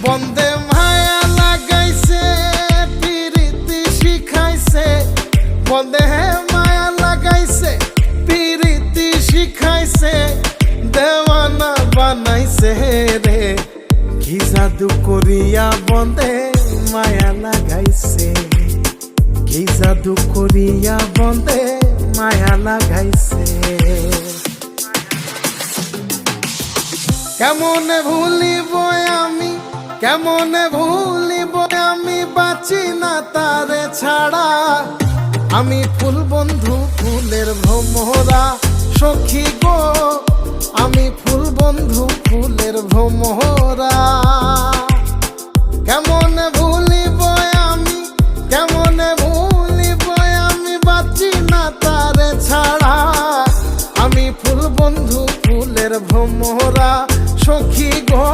বন্দে মায়া লাগাইছে পিরিতি শিখাইছে, বন্দে মায়া লাগাইছে পিরিতি শিখাইছে, দেওয়ানা বানাইছে রে। কি জাদু করিয়া বন্দে মায়া লাগাইছে, কি জাদু করিয়া বন্দে মায়া লাগাইছে। কেমনে ভুলিব আমি, কেমনে ভুলিব আমি, বাঁচি না তারে ছাড়া। আমি ফুল বন্ধু ফুলের ভ্রমরা সখী গো, আমি ফুল বন্ধু ফুলের ভ্রমরা। কেমনে ভুলিব আমি, কেমনে ভুলিব আমি, বাঁচি না তারে ছাড়া। আমি ফুল বন্ধু ফুলের ভ্রমরা সখী গো।